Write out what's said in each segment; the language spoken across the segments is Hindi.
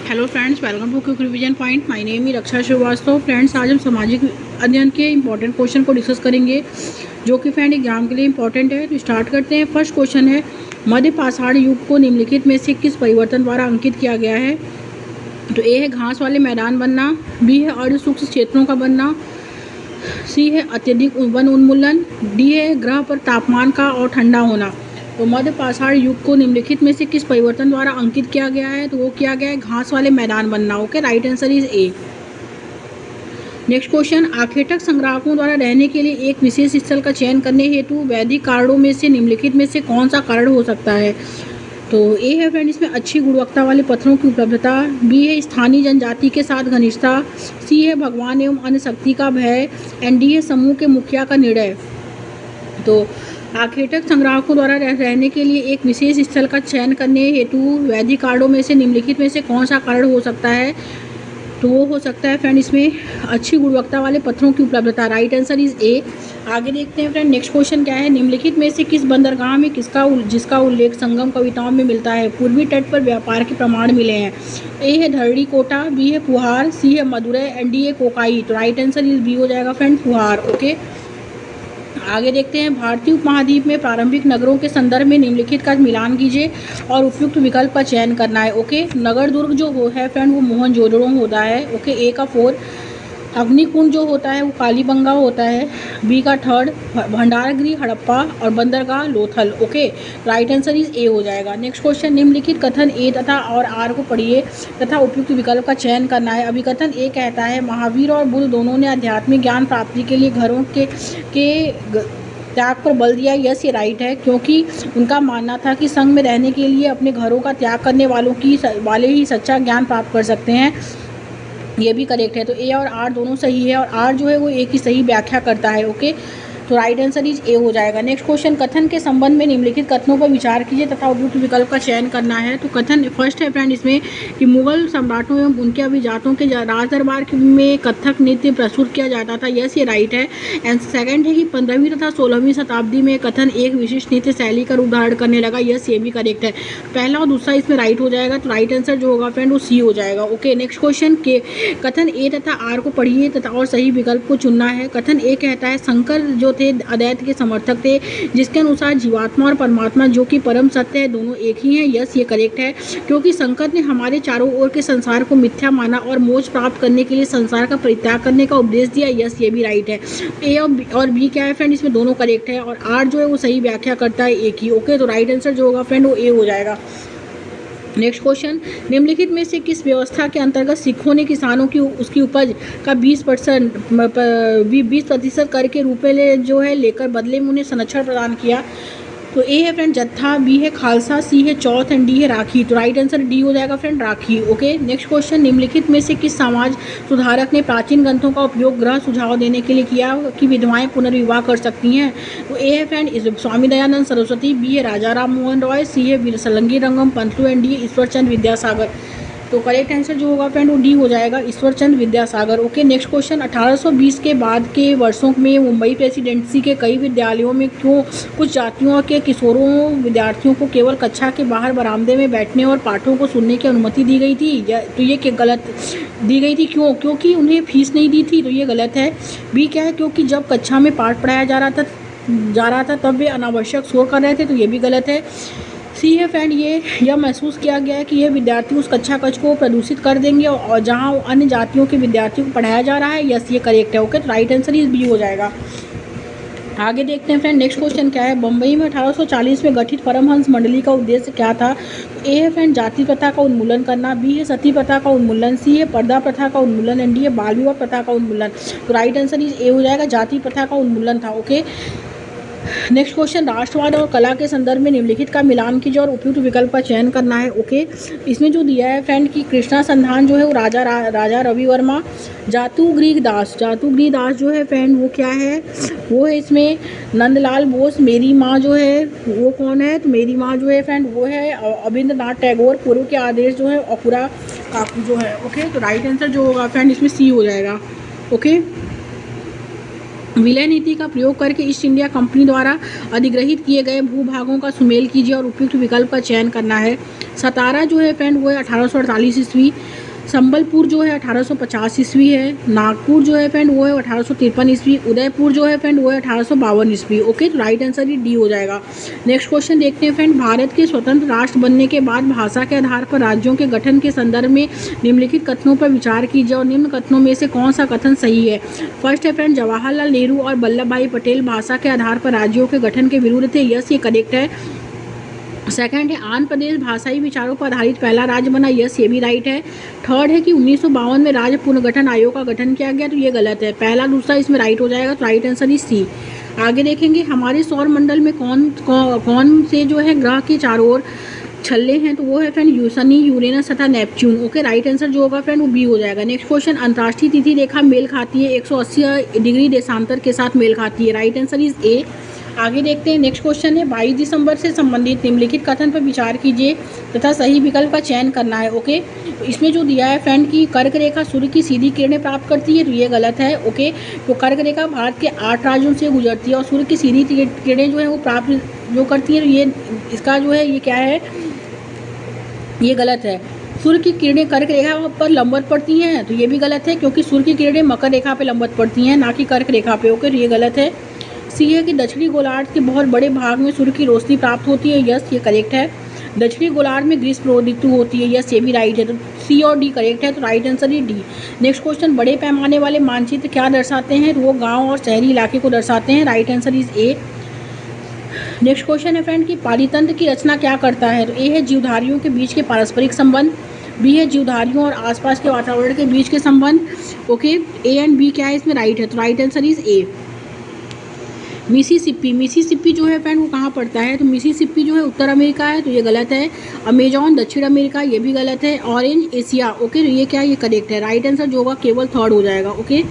Hello friends, welcome to quick revision point. My name is Raksha Shrivastava. Friends, आज हम सामाजिक अध्ययन के इंपॉर्टेंट क्वेश्चन को डिस्कस करेंगे जो कि फ्रेंड एग्जाम के लिए इंपॉर्टेंट है। तो स्टार्ट करते हैं। फर्स्ट क्वेश्चन है, मध्य पाषाण युग को निम्नलिखित में से किस परिवर्तन द्वारा अंकित किया गया है? तो ए है घास वाले मैदान बनना, बी है अर्ध शुष्क क्षेत्रों का बनना, सी है अत्यधिक वन उन्मूलन, डी है ग्रह पर तापमान का और ठंडा होना। तो मध्य पाषाण युग को निम्नलिखित में से किस परिवर्तन द्वारा अंकित किया गया है? तो वो किया गया है घास वाले मैदान बनना। Okay, right answer is A. Next question, आखेटक संग्राहकों द्वारा रहने के लिए एक विशेष स्थल का चयन करने हेतु वैदिक कारणों में से निम्नलिखित में से कौन सा कारण हो सकता है? तो ए है फ्रेंड इसमें अच्छी गुणवत्ता वाले पत्थरों की उपलब्धता, बी है स्थानीय जनजाति के साथ घनिष्ठता, सी है भगवान एवं अन्य शक्ति का भय, एंड डी है समूह के मुखिया का निर्णय। तो आखेटक संग्राहकों द्वारा रहने के लिए एक विशेष स्थल का चयन करने हेतु वैदिक कारणों में से निम्नलिखित में से कौन सा कारण हो सकता है? तो वो हो सकता है फ्रेंड इसमें अच्छी गुणवत्ता वाले पत्थरों की उपलब्धता। राइट आंसर इज ए। आगे देखते हैं फ्रेंड, नेक्स्ट क्वेश्चन क्या है, निम्नलिखित में से किस बंदरगाह में जिसका उल्लेख संगम कविताओं में मिलता है? पूर्वी तट पर व्यापार के प्रमाण मिले हैं। ए है धरड़ी कोटा, बी है फुहार, सी है मदुरै, एंड डी है कोकाई। तो राइट आंसर इज बी हो जाएगा फ्रेंड, फुहार। ओके, आगे देखते हैं। भारतीय उपमहाद्वीप में प्रारंभिक नगरों के संदर्भ में निम्नलिखित का मिलान कीजिए और उपयुक्त विकल्प का चयन करना है। ओके, नगर दुर्ग जो है फ्रेंड वो मोहनजोदड़ो होता है। ओके, ए का 4। अग्निकुंड जो होता है वो कालीबंगा होता है, बी का 3। भंडारगृह हड़प्पा और बंदरगाह Lothal. Okay, right answer is ए हो जाएगा। नेक्स्ट क्वेश्चन, निम्नलिखित कथन ए तथा और आर को पढ़िए तथा उपयुक्त विकल्प का चयन करना है। अभी कथन ए कहता है, महावीर और बुद्ध दोनों ने आध्यात्मिक ज्ञान प्राप्ति के लिए घरों के त्याग पर बल दिया। यस, ये राइट है, क्योंकि उनका मानना था कि संघ में रहने के लिए अपने घरों का त्याग करने वाले ही सच्चा ज्ञान प्राप्त कर सकते हैं। ये भी करेक्ट है। तो ए और आर दोनों सही है और आर जो है वो ए की सही व्याख्या करता है। ओके, तो राइट आंसर इज ए हो जाएगा। नेक्स्ट क्वेश्चन, कथन के संबंध में निम्नलिखित कथनों पर विचार कीजिए तथा उपयुक्त विकल्प का चयन करना है। तो कथन फर्स्ट है फ्रेंड इसमें कि मुगल सम्राटों एवं उनके अभिजातों के राज दरबार में कथक नृत्य प्रस्तुत किया जाता था। यस, ये राइट है। एंड सेकंड है कि 15वीं तथा 16वीं शताब्दी में कथन एक विशिष्ट नृत्य शैली का रूप धारण करने लगा। यस, ये भी करेक्ट है। पहला और दूसरा इसमें राइट हो जाएगा। तो राइट आंसर जो होगा फ्रेंड वो सी हो जाएगा। ओके, नेक्स्ट क्वेश्चन के कथन ए तथा आर को पढ़िए तथा और सही विकल्प को चुनना है। कथन ए कहता है, शंकर जो थे अद्वैत के समर्थक थे, जिसके अनुसार जीवात्मा और परमात्मा जो कि परम सत्य है दोनों एक ही हैं। यस, ये करेक्ट है, क्योंकि शंकर ने हमारे चारों ओर के संसार को मिथ्या माना और मोक्ष प्राप्त करने के लिए संसार का परित्याग करने का उपदेश दिया। यस, ये भी राइट है। ए और बी क्या है फ्रेंड इसमें दोनों करेक्ट है और आर जो है वो सही व्याख्या करता है एक ही। ओके, तो राइट आंसर जो होगा फ्रेंड वो ए हो जाएगा। नेक्स्ट क्वेश्चन, निम्नलिखित में से किस व्यवस्था के अंतर्गत सिखों ने किसानों की उसकी उपज का 20% कर के रुपये जो है लेकर बदले में उन्हें संरक्षण प्रदान किया? तो ए है फ्रेंड जत्था, बी है खालसा, सी है चौथ, एंड डी है राखी। तो राइट आंसर डी हो जाएगा फ्रेंड, राखी। ओके, नेक्स्ट क्वेश्चन, निम्नलिखित में से किस समाज सुधारक ने प्राचीन ग्रंथों का उपयोग ग्रह सुझाव देने के लिए किया कि विधवाएं पुनर्विवाह कर सकती हैं? तो ए है फ्रेंड स्वामी दयानंद सरस्वती, बी है राजा राम मोहन रॉय, सी है वीरसलंगी रंगम पंतलु, एंड डी है ईश्वरचंद विद्यासागर। तो करेक्ट आंसर जो होगा फ्रेंड वो डी हो जाएगा, Ishwarchand Vidyasagar. Okay, next question, 1820 के बाद के वर्षों में मुंबई प्रेसिडेंसी के कई विद्यालयों में क्यों कुछ जातियों के किशोरों विद्यार्थियों को केवल कक्षा के बाहर बरामदे में बैठने और पाठों को सुनने की अनुमति दी गई थी? तो ये गलत दी गई थी। क्यों? क्योंकि उन्हें फीस नहीं दी थी। तो ये गलत है। बी क्या है, क्योंकि जब कक्षा में पाठ पढ़ाया जा रहा था तब वे अनावश्यक शोर कर रहे थे। तो ये भी गलत है। सी है फ्रेंड यह महसूस किया गया है कि ये विद्यार्थी उस कक्षा कक्ष को प्रदूषित कर देंगे और जहां अन्य जातियों के विद्यार्थियों को पढ़ाया जा रहा है। यस, ये करेक्ट है। ओके, तो राइट आंसर इज बी हो जाएगा। आगे देखते हैं फ्रेंड, नेक्स्ट क्वेश्चन क्या है, बम्बई में 1840 में गठित परमहंस मंडली का उद्देश्य क्या था? तो ए है फ्रेंड जाति प्रथा का उन्मूलन करना, बी है सती प्रथा का उन्मूलन, सी है पर्दा प्रथा का उन्मूलन, एंड डी है बाल विवाह प्रथा का उन्मूलन। तो राइट आंसर इज ए हो जाएगा, जाति प्रथा का उन्मूलन था। ओके, नेक्स्ट क्वेश्चन, राष्ट्रवाद और कला के संदर्भ में निम्नलिखित का मिलान कीजिए और उपयुक्त विकल्प का चयन करना है। ओके, इसमें जो दिया है फ्रेंड कि कृष्णा संधान जो है वो राजा रवि वर्मा, जातुगृह दास जो है फ्रेंड वो क्या है, वो है इसमें नंदलाल बोस, मेरी माँ जो है वो कौन है? तो मेरी माँ जो है फ्रेंड वो है अविंद्रनाथ टैगोर, पूर्व के आदेश जो है अकुरा काकू जो है। ओके, तो राइट आंसर जो होगा फ्रेंड इसमें सी हो जाएगा। ओके, विलय नीति का प्रयोग करके ईस्ट इंडिया कंपनी द्वारा अधिग्रहित किए गए भूभागों का सुमेल कीजिए और उपयुक्त विकल्प का चयन करना है। सतारा जो है फ्रेंड वो है 1848 ईस्वी। संबलपुर जो है 1850 ईस्वी है। नागपुर जो है फ्रेंड वो है 1853 ईस्वी। उदयपुर जो है फ्रेंड वो है 1852 ईस्वी। ओके, तो राइट आंसर ही डी हो जाएगा। नेक्स्ट क्वेश्चन देखते हैं फ्रेंड, भारत के स्वतंत्र राष्ट्र बनने के बाद भाषा के आधार पर राज्यों के गठन के संदर्भ में निम्नलिखित कथनों पर विचार कीजिए और निम्न कथनों में से कौन सा कथन सही है। फर्स्ट है फ्रेंड, जवाहरलाल नेहरू और वल्लभ भाई पटेल भाषा के आधार पर राज्यों के गठन के विरुद्ध थे। यस, ये करेक्ट है। सेकंड है, आंध्र प्रदेश भाषाई विचारों पर आधारित पहला राज्य बना। यस, ये भी राइट है। थर्ड है कि 1952 में राज्य पुनर्गठन आयोग का गठन किया गया। तो ये गलत है, पहला दूसरा इसमें राइट हो जाएगा। तो राइट आंसर इज सी। आगे देखेंगे, हमारे सौर मंडल में कौन से जो है ग्रह के चारों ओर छल्ले हैं। तो वो है फ्रेंड शनि, यूरेनस तथा नेपच्यून। ओके, राइट आंसर जो होगा फ्रेंड वो बी हो जाएगा। नेक्स्ट क्वेश्चन, अंतर्राष्ट्रीय तिथि रेखा मेल खाती है 180 डिग्री देशांतर के साथ मेल खाती है। राइट आंसर इज ए। आगे देखते हैं, नेक्स्ट क्वेश्चन है, 22 दिसंबर से संबंधित निम्नलिखित कथन पर विचार कीजिए तथा सही विकल्प का चयन करना है। ओके, तो इसमें जो दिया है फ्रेंड की कर्क रेखा सूर्य की सीधी किरणें प्राप्त करती है। तो ये गलत है। ओके, तो कर्क रेखा भारत के 8 राज्यों से गुजरती है और सूर्य की सीधी किरणें जो है वो प्राप्त जो करती है। ये इसका जो है ये क्या है, ये गलत है। सूर्य की किरणें कर्क रेखा पर लंबवत पड़ती हैं। तो ये भी गलत है, क्योंकि सूर्य की किरणें मकर रेखा पे लंबवत पड़ती हैं, ना कि कर्क रेखा पे। ओके, तो ये गलत है। सी है कि दक्षिणी गोलार्ध के बहुत बड़े भाग में सूर्य की रोशनी प्राप्त होती है। यस, ये करेक्ट है। दक्षिणी गोलार्ध में ग्रीष्म ऋतु होती है। यस, ये भी राइट है। तो सी और डी करेक्ट है। तो राइट आंसर ही डी। नेक्स्ट क्वेश्चन, बड़े पैमाने वाले मानचित्र क्या दर्शाते हैं। तो वो गाँव और शहरी इलाके को दर्शाते हैं। Right answer is A. Next question है फ्रेंड कि पारितंत्र की रचना क्या करता है। तो ए है जीवधारियों के बीच के पारस्परिक संबंध। बी है जीवधारियों और आसपास के वातावरण के बीच के संबंध। ओके, ए एंड बी क्या है इसमें राइट है। तो right answer is A. Mississippi जो है फ्रेंड वो कहाँ पड़ता है। तो मिसिसिपी जो है उत्तर अमेरिका है। तो ये गलत है। अमेजॉन दक्षिण अमेरिका, ये भी गलत है। Orange Asia. ओके, तो ये क्या है, ये करेक्ट है। राइट आंसर जो होगा केवल थर्ड हो जाएगा। ओके,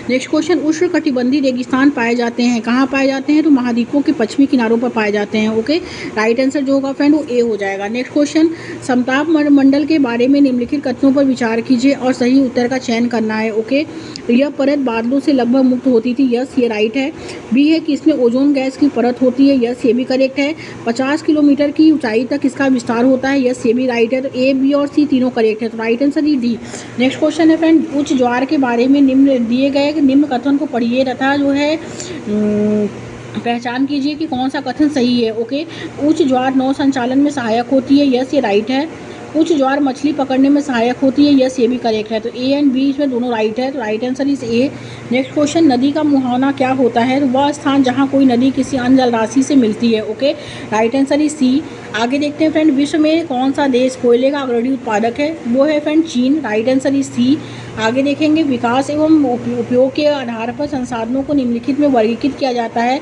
नेक्स्ट क्वेश्चन, उष्णकटिबंधीय रेगिस्तान पाए जाते हैं। कहाँ पाए जाते हैं। तो महाद्वीपों के पश्चिमी किनारों पर पाए जाते हैं। ओके, राइट आंसर जो होगा फ्रेंड वो ए हो जाएगा। नेक्स्ट क्वेश्चन, समताप मंडल के बारे में निम्नलिखित कथनों पर विचार कीजिए और सही उत्तर का चयन करना है। ओके, तो यह परत बादलों से लगभग मुक्त होती थी। यस, ये राइट है। बी है कि इसमें ओजोन गैस की परत होती है। यस, ये भी करेक्ट है। 50 किलोमीटर की ऊंचाई तक इसका विस्तार होता है। यस, ये भी राइट है। तो ए, बी और सी तीनों करेक्ट है। तो राइट आंसर ही डी। नेक्स्ट क्वेश्चन है फ्रेंड, उच्च ज्वार के बारे में निम्न दिए गए निम्न कथन को पढ़िए तथा जो है पहचान कीजिए कि कौन सा कथन सही है। ओके, उच्च ज्वार नौ संचालन में सहायक होती है। यस, ये राइट है। उच्च ज्वार मछली पकड़ने में सहायक होती है। यस, ये भी करेक्ट है। तो ए एंड बी इसमें दोनों राइट है। तो right answer is A. Next question, नदी का मुहाना क्या होता है। तो वह स्थान जहाँ कोई नदी किसी अन्य जलराशि से मिलती है। Okay, right answer is C. आगे देखते हैं फ्रेंड, विश्व में कौन सा देश कोयले का अग्रणी उत्पादक है। वो है फ्रेंड चीन। Right answer is C. आगे देखेंगे, विकास एवं उपयोग के आधार पर संसाधनों को निम्नलिखित में वर्गीकृत किया जाता है।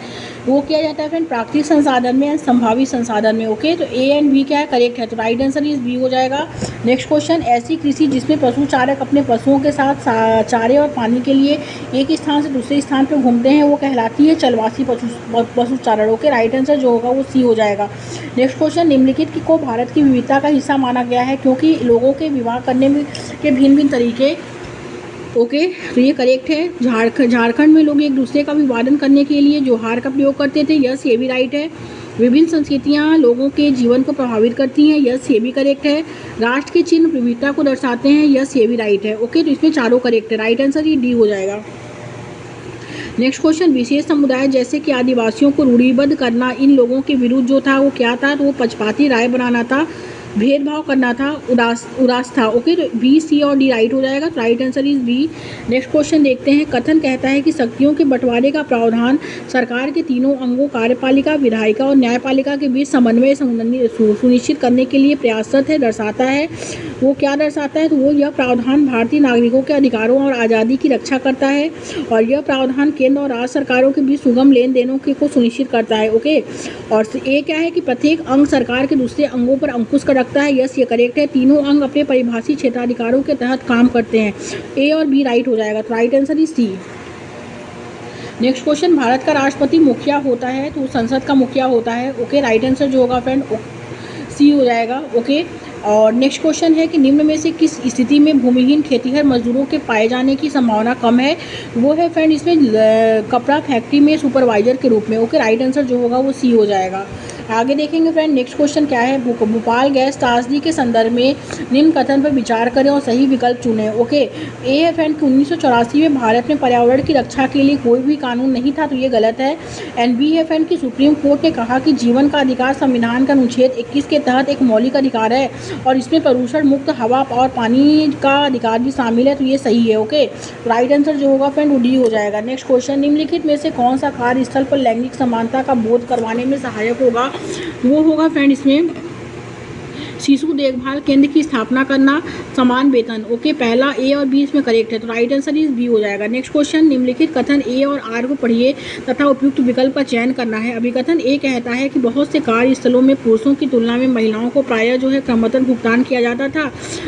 वो किया जाता है फ्रेंड प्राकृतिक संसाधन में या संभावित संसाधन में। ओके, तो ए एंड बी क्या है, करेक्ट है। तो राइट आंसर इज बी हो जाएगा। नेक्स्ट क्वेश्चन, ऐसी कृषि जिसमें पशु चारक अपने पशुओं के साथ चारे और पानी के लिए एक स्थान से दूसरे स्थान पर घूमते हैं, वो कहलाती है चलवासी पशु चारण। ओके, राइट आंसर जो होगा वो सी हो जाएगा। नेक्स्ट क्वेश्चन, निम्नलिखित को भारत की विविधता का हिस्सा माना गया है क्योंकि लोगों के विवाह करने में के भिन्न भिन्न तरीके। ओके, तो ये करेक्ट है। झारखंड में लोग एक दूसरे का अभिवादन करने के लिए जोहार का प्रयोग करते थे। यस, ये भी राइट है। विभिन्न संस्कृतियाँ लोगों के जीवन को प्रभावित करती हैं। यस, ये भी करेक्ट है। राष्ट्र के चिन्ह विविधता को दर्शाते हैं। यस, ये भी राइट है। ओके, तो इसमें चारों करेक्ट है। राइट आंसर ये डी हो जाएगा। नेक्स्ट क्वेश्चन, विशेष समुदाय जैसे कि आदिवासियों को रूढ़िबद्ध करना इन लोगों के विरुद्ध जो था वो क्या था। तो वो पक्षपाती राय बनाना था, भेदभाव करना था, उदास था। ओके, तो बी, सी और डी राइट हो जाएगा। तो right answer is B. Next question देखते हैं, कथन कहता है कि शक्तियों के बंटवारे का प्रावधान सरकार के तीनों अंगों कार्यपालिका, विधायिका और न्यायपालिका के बीच समन्वय सुनिश्चित करने के लिए प्रयासरत है, दर्शाता है। वो क्या दर्शाता है। तो वो यह प्रावधान भारतीय नागरिकों के अधिकारों और आज़ादी की रक्षा करता है और यह प्रावधान केंद्र और राज्य सरकारों के बीच सुगम लेन देनों को सुनिश्चित करता है। ओके, और ये क्या है कि प्रत्येक अंग सरकार के दूसरे अंगों पर अंकुश कर रखता है। यस, ये करेक्ट है। तीनों अंग अपने परिभाषित क्षेत्राधिकारों के तहत काम करते हैं। ए और बी राइट हो जाएगा। तो right answer is C. Next question, Bharat का राष्ट्रपति मुखिया होता है तो संसद का मुखिया होता है। ओके, राइट आंसर जो होगा फ्रेंड सी हो जाएगा। ओके, और नेक्स्ट क्वेश्चन है कि निम्न में से किस स्थिति में भूमिहीन खेतीहर मजदूरों के पाए जाने की संभावना कम है। वो है फ्रेंड इसमें कपड़ा फैक्ट्री में सुपरवाइजर के रूप में। ओके, राइट आंसर जो होगा वो सी हो जाएगा। आगे देखेंगे फ्रेंड नेक्स्ट क्वेश्चन क्या है, भोपाल गैस त्रासदी के संदर्भ में निम्न कथन पर विचार करें और सही विकल्प चुनें। ओके, ए है फ्रेंड कि 1984 में भारत में पर्यावरण की रक्षा के लिए कोई भी कानून नहीं था, तो ये गलत है। एंड बी है फ्रेंड कि सुप्रीम कोर्ट ने कहा कि जीवन का अधिकार संविधान का अनुच्छेद 21 के तहत एक मौलिक अधिकार है और इसमें प्रदूषण मुक्त हवा और पानी का अधिकार भी शामिल है, तो ये सही है। ओके, राइट आंसर जो होगा फ्रेंड वो डी हो जाएगा। नेक्स्ट क्वेश्चन, निम्नलिखित में से कौन सा कार्यस्थल पर लैंगिक समानता का बोध करवाने में सहायक होगा? वो होगा फ्रेंड इसमें शिशु देखभाल केंद्र की स्थापना करना, समान वेतन। ओके, पहला ए और बी इसमें करेक्ट है, तो राइट आंसर इज बी हो जाएगा। नेक्स्ट क्वेश्चन, निम्नलिखित कथन ए और आर को पढ़िए तथा उपयुक्त विकल्प का चयन करना है। अभिकथन ए कहता है कि बहुत से कार्यस्थलों में पुरुषों की तुलना में महिलाओं को प्रायः जो है क्रमबद्ध भुगतान किया जाता था,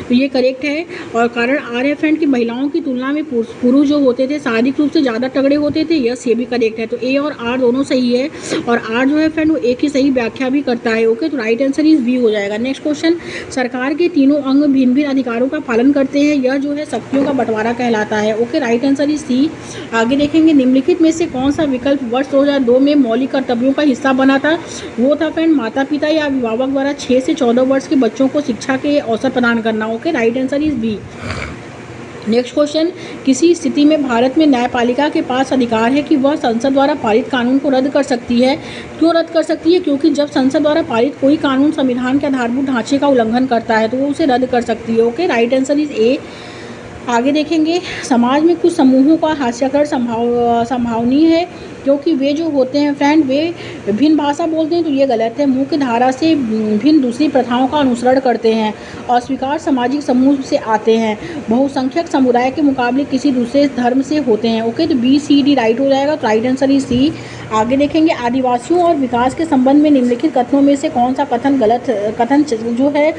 तो ये करेक्ट है। और कारण आर है फ्रेंड कि महिलाओं की तुलना में पुरुष जो होते थे शारीरिक रूप से ज़्यादा तगड़े होते थे, यस ये भी करेक्ट है, तो ए और आर दोनों सही है। और आर जो है फ्रेंड वो एक ही सही व्याख्या भी करता है। ओके, तो राइट आंसर इज बी हो जाएगा। नेक्स्ट क्वेश्चन, सरकार के तीनों अंग भिन्न भिन्न अधिकारों का पालन करते हैं, यह जो है शक्तियों का बंटवारा कहलाता है। Okay, right answer is C. आगे देखेंगे निम्नलिखित में से कौन सा विकल्प वर्ष 2002 में मौलिक कर्तव्यों का हिस्सा बना था? वो था फ्रेंड माता पिता या अभिभावक द्वारा 6 से 14 वर्ष के बच्चों को शिक्षा के अवसर प्रदान करना। Okay, right answer is B. Next question, किसी स्थिति में भारत में न्यायपालिका के पास अधिकार है कि वह संसद द्वारा पारित कानून को रद्द कर सकती है। क्यों रद्द कर सकती है? क्योंकि जब संसद द्वारा पारित कोई कानून संविधान के आधारभूत ढांचे का उल्लंघन करता है तो वो उसे रद्द कर सकती है। ओके, राइट आंसर इज ए। आगे देखेंगे, समाज में कुछ समूहों का हास्यकरण संभावनीय है क्योंकि वे जो होते हैं फ्रेंड वे भिन्न भाषा बोलते हैं, तो ये गलत है। मुख्य धारा से भिन्न दूसरी प्रथाओं का अनुसरण करते हैं, अस्वीकार सामाजिक समूह से आते हैं, बहुसंख्यक समुदाय के मुकाबले किसी दूसरे धर्म से होते हैं। ओके, तो बी सी डी राइट हो जाएगा, तो राइट आंसर इज सी। आगे देखेंगे, आदिवासियों और विकास के संबंध में निम्नलिखित कथनों में से कौन सा कथन जो है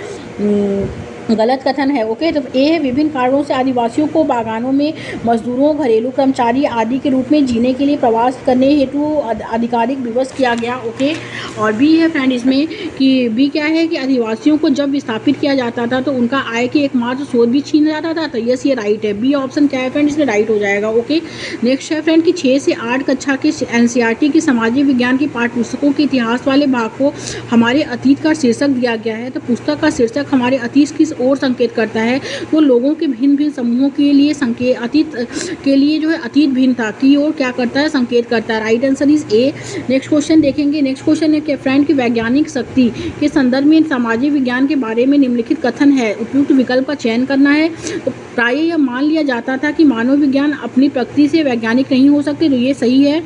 गलत कथन है? ओके, तो ए है विभिन्न कारणों से आदिवासियों को बागानों में मजदूरों, घरेलू कर्मचारी आदि के रूप में जीने के लिए प्रवास करने हेतु आधिकारिक विवश किया गया। ओके, और बी है फ्रेंड इसमें कि बी क्या है कि आदिवासियों को जब विस्थापित किया जाता था तो उनका आय के एकमात्र स्रोत भी छीन जाता था, तो यस ये राइट है। बी ऑप्शन क्या है फ्रेंड इसमें राइट हो जाएगा। ओके, नेक्स्ट है फ्रेंड कि 6 से 8 कक्षा के NCERT की सामाजिक विज्ञान की पाठ्य पुस्तकों के इतिहास वाले भाग को हमारे अतीत का शीर्षक दिया गया है, तो पुस्तक का शीर्षक हमारे अतीत की और संकेत करता है, तो लोगों के भिन्न भिन्न समूहों के लिए संकेत अतीत के लिए जो है अतीत भिन्नता की ओर क्या करता है? संकेत करता है। Right answer is A. Next question देखेंगे, नेक्स्ट क्वेश्चन है कि फ्रेंड की वैज्ञानिक शक्ति के संदर्भ में सामाजिक विज्ञान के बारे में निम्नलिखित कथन है, उपयुक्त विकल्प का चयन करना है। तो प्रायः यह मान लिया जाता था कि मानव विज्ञान अपनी प्रकृति से वैज्ञानिक नहीं हो सकते, तो ये सही है।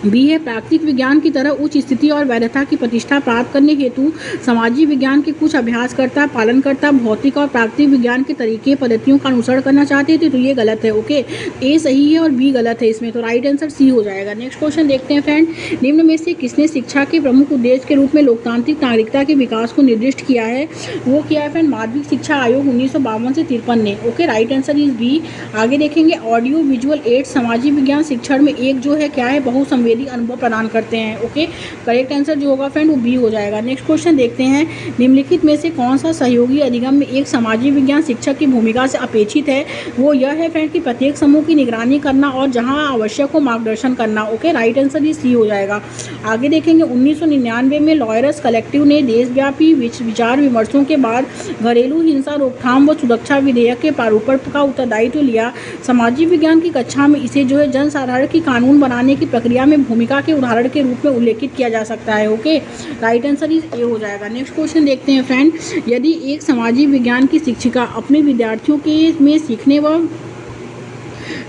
बी है प्राकृतिक विज्ञान की तरह उच्च स्थिति और वैधता की प्रतिष्ठा प्राप्त करने हेतु सामाजिक विज्ञान के कुछ अभ्यासकर्ता पालनकर्ता भौतिक और प्राकृतिक विज्ञान के तरीके पद्धतियों का अनुसरण करना चाहते थे, तो ये गलत है। ओके, ए सही है और बी गलत है इसमें, तो राइट आंसर सी हो जाएगा। नेक्स्ट क्वेश्चन देखते हैं फ्रेंड, निम्न में से किसने शिक्षा के प्रमुख उद्देश्य के रूप में लोकतांत्रिक नागरिकता के विकास को निर्दिष्ट किया है? वो किया है फ्रेंड माध्यमिक शिक्षा आयोग 1952 से 53 ने। Okay, right answer is B. आगे देखेंगे, ऑडियो विजुअल एड्स सामाजिक विज्ञान शिक्षण में एक जो है क्या है बहुसंवेदी अनुभव प्रदान करते हैं। ओके, करेक्ट आंसर जो होगा फ्रेंड वो बी हो जाएगा। नेक्स्ट क्वेश्चन देखते हैं, निम्नलिखित में से कौन सा सहयोगी अधिगम में एक सामाजिक विज्ञान शिक्षक की भूमिका से अपेक्षित है? वो यह है फ्रेंड कि प्रत्येक समूह की निगरानी करना और जहां आवश्यक हो मार्गदर्शन करना। Okay, right answer is C हो जाएगा। आगे देखेंगे, 1999 में लॉयर्स कलेक्टिव ने देशव्यापी विचार विमर्शों के बाद घरेलू हिंसा रोकथाम व सुरक्षा विधेयक के प्रारूपण का उत्तरदायित्व लिया। सामाजिक विज्ञान की कक्षा में इसे जो है जनसाधारण की कानून बनाने की प्रक्रिया में भूमिका के उदाहरण के रूप में उल्लेखित किया जा सकता है। ओके, राइट आंसर इज ए हो जाएगा। नेक्स्ट क्वेश्चन देखते हैं फ्रेंड, यदि एक सामाजिक विज्ञान की शिक्षिका अपने विद्यार्थियों के में सीखने व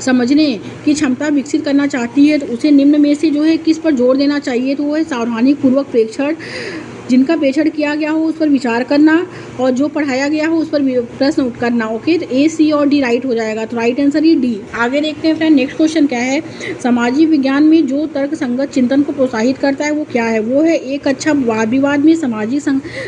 समझने की क्षमता विकसित करना चाहती है तो उसे निम्न में से जो है किस पर जोर देना चाहिए? तो वो है सावधानीपूर्वक प्रेक्षण, जिनका प्रेक्षण किया गया हो उस पर विचार करना और जो पढ़ाया गया हो उस पर प्रश्न करना। ओके, तो ए सी और डी राइट हो जाएगा, तो राइट आंसर ही डी। आगे देखते हैं फ्रेंड, नेक्स्ट क्वेश्चन क्या है, सामाजिक विज्ञान में जो तर्क संगत चिंतन को प्रोत्साहित करता है वो क्या है? वो है एक अच्छा वाद विवाद में सामाजिक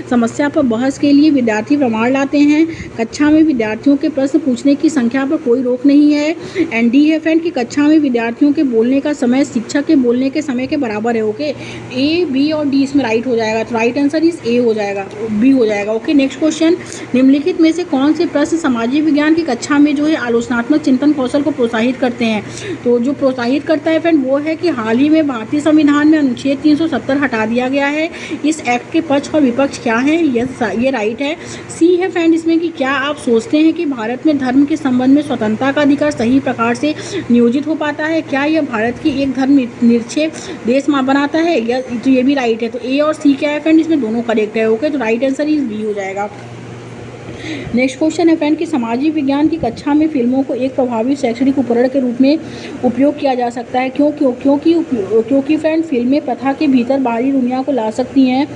समस्या पर बहस के लिए विद्यार्थी प्रमाण लाते हैं, कक्षा में विद्यार्थियों के प्रश्न पूछने की संख्या पर कोई रोक नहीं है। एंड डी है फ्रेंड कि कक्षा में विद्यार्थियों के बोलने का समय शिक्षक के बोलने के समय के बराबर है। ओके, ए बी और डी इसमें राइट हो जाएगा, तो राइट आंसर इज ए हो जाएगा, बी हो जाएगा। ओके, नेक्स्ट क्वेश्चन, निम्नलिखित में से कौन से प्रश्न सामाजिक विज्ञान की कक्षा में जो है आलोचनात्मक चिंतन कौशल को प्रोत्साहित करते हैं? तो जो प्रोत्साहित करता है फ्रेंड वो है कि हाल ही में भारतीय संविधान में अनुच्छेद 370 हटा दिया गया है। इस एक्ट के पक्ष और विपक्ष क्या है? ये राइट है। सी है फ्रेंड इसमें कि क्या आप सोचते हैं कि भारत में धर्म के संबंध में स्वतंत्रता का अधिकार सही प्रकार से नियोजित हो पाता है? क्या यह भारत की एक धर्म निरपेक्ष देश बनाता है? या तो ये भी राइट है। तो ए और सी क्या है फ्रेंड, इसमें दोनों करेक्ट है। ओके, तो राइट आंसर इज बी हो जाएगा। नेक्स्ट क्वेश्चन है फ्रेंड कि सामाजिक विज्ञान की कक्षा में फिल्मों को एक प्रभावी शैक्षणिक उपकरण के रूप में उपयोग किया जा सकता है। क्योंकि फ्रेंड फिल्में प्रथा के भीतर बाहरी दुनिया को ला सकती हैं।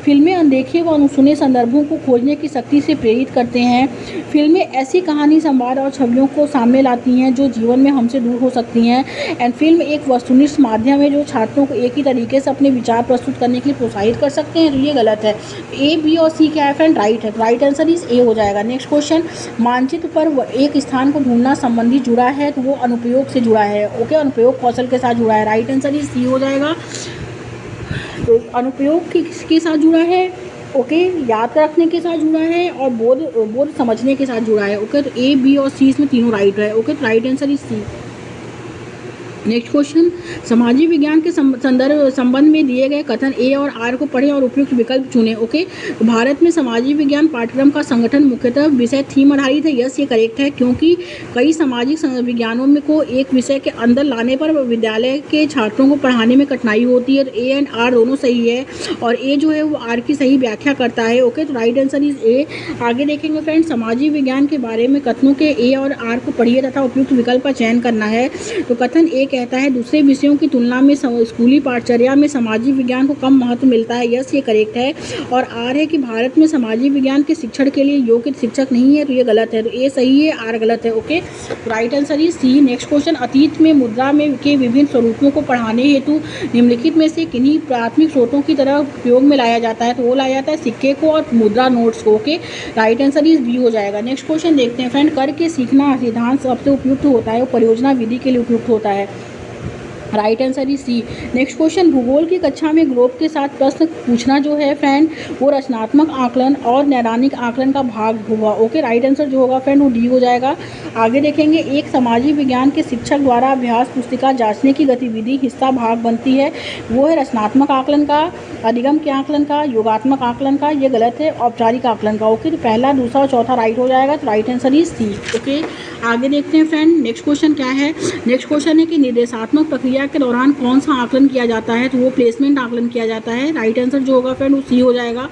फिल्में अनदेखे व अनसुने संदर्भों को खोजने की शक्ति से प्रेरित करते हैं। फिल्में ऐसी कहानी, संवाद और छवियों को सामने लाती हैं जो जीवन में हमसे दूर हो सकती हैं। एंड फिल्म एक वस्तुनिष्ठ माध्यम है जो छात्रों को एक ही तरीके से अपने विचार प्रस्तुत करने के लिए प्रोत्साहित कर सकते हैं। तो ये गलत है। ए, बी और सी क्या है फ्रेंड, राइट है। राइट आंसर इज ए हो जाएगा। नेक्स्ट क्वेश्चन, मानचित्र पर एक स्थान को ढूंढना संबंधी जुड़ा है तो वो अनुप्रयोग से जुड़ा है। ओके, अनुप्रयोग कौशल के साथ जुड़ा है। राइट आंसर इज सी हो जाएगा। तो अनुप्रयोग किसके साथ जुड़ा है? ओके, याद रखने के साथ जुड़ा है और बोध समझने के साथ जुड़ा है। ओके, तो ए, बी और सी इसमें तीनों राइट है। ओके, तो right answer is C. Next question, सामाजिक विज्ञान के संबंध में दिए गए कथन ए और आर को पढ़ें और उपयुक्त विकल्प चुनें। ओके, तो भारत में सामाजिक विज्ञान पाठ्यक्रम का संगठन मुख्यतः विषय थीम आधारित है। यस, ये करेक्ट है। क्योंकि कई सामाजिक विज्ञानों में को एक विषय के अंदर लाने पर विद्यालय के छात्रों को पढ़ाने में कठिनाई होती है। तो ए एंड आर दोनों सही है और ए जो है वो आर की सही व्याख्या करता है। ओके, तो राइट आंसर इज ए। आगे देखेंगे फ्रेंड, सामाजिक विज्ञान के बारे में कथनों के ए और आर को पढ़िए तथा उपयुक्त विकल्प का चयन करना है। तो कथन ए कहता है दूसरे विषयों की तुलना में स्कूली पाठचर्या में सामाजिक विज्ञान को कम महत्व मिलता है। यस, ये करेक्ट है। और आर है कि भारत में सामाजिक विज्ञान के शिक्षण के लिए योग्य शिक्षक नहीं है। तो ये गलत है। तो ए सही है, आर गलत है। Okay, right answer is C. Next question, अतीत में मुद्रा में के विभिन्न स्वरूपों को पढ़ाने हेतु निम्नलिखित में से किन्हीं प्राथमिक स्रोतों की तरह उपयोग में लाया जाता है? तो वो लाया जाता है सिक्के को और मुद्रा नोट्स को। Okay, right answer is B हो जाएगा। नेक्स्ट क्वेश्चन देखते हैं फ्रेंड, करके सीखना सिद्धांत सबसे उपयुक्त होता है, वो परियोजना विधि के लिए उपयुक्त होता है। Right answer is C. Next question, भूगोल की कक्षा में ग्लोब के साथ प्रश्न पूछना जो है फ्रेंड वो रचनात्मक आकलन और नैदानिक आकलन का भाग होगा। ओके, राइट आंसर जो होगा फ्रेंड वो डी हो जाएगा। आगे देखेंगे, एक सामाजिक विज्ञान के शिक्षक द्वारा अभ्यास पुस्तिका जांचने की गतिविधि हिस्सा भाग बनती है। वो है रचनात्मक आकलन का, अधिगम के आकलन का, योगात्मक आकलन का। ये गलत है, औपचारिक आकलन का। ओके, तो पहला, दूसरा और चौथा राइट हो जाएगा। तो right answer is C. Okay, आगे देखते हैं फ्रेंड, नेक्स्ट क्वेश्चन क्या है। नेक्स्ट क्वेश्चन है कि निर्देशात्मक प्रक्रिया के दौरान कौन सा आकलन किया जाता है? तो वो प्लेसमेंट आकलन किया जाता है। राइट आंसर जो होगा फ्रेंड वो सी हो जाएगा।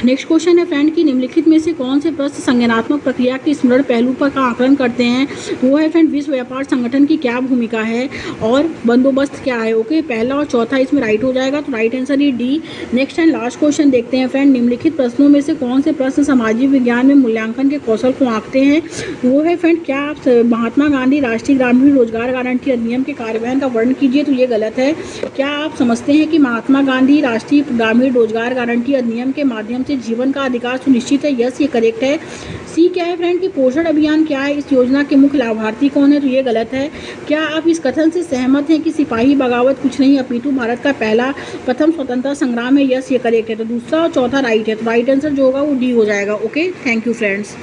नेक्स्ट क्वेश्चन है फ्रेंड कि निम्नलिखित में से कौन से प्रश्न संज्ञानात्मक प्रक्रिया के स्मरण पहलू पर का आकलन करते हैं? वो है फ्रेंड विश्व व्यापार संगठन की क्या भूमिका है और बंदोबस्त क्या है? ओके, पहला और चौथा इसमें राइट हो जाएगा। तो right answer he D. Next and last question देखते हैं फ्रेंड, निम्नलिखित प्रश्नों में से कौन से प्रश्न सामाजिक विज्ञान में मूल्यांकन के कौशल को आंकते हैं? वो है फ्रेंड, क्या आप महात्मा गांधी राष्ट्रीय ग्रामीण रोजगार गारंटी अधिनियम के कार्यान्वयन का वर्णन कीजिए? तो ये गलत है। क्या आप समझते हैं कि महात्मा गांधी राष्ट्रीय ग्रामीण रोजगार गारंटी अधिनियम के माध्यम से जीवन का अधिकार सुनिश्चित है? यस, ये करेक्ट है। सी क्या है फ्रेंड कि पोषण अभियान क्या है, इस योजना के मुख्य लाभार्थी कौन है? तो ये गलत है। क्या आप इस कथन से सहमत हैं कि सिपाही बगावत कुछ नहीं अपितु भारत का प्रथम स्वतंत्रता संग्राम है? यस, ये करेक्ट है। तो दूसरा और चौथा राइट है। तो राइट आंसर जो होगा वो डी हो जाएगा। Okay, thank you friends.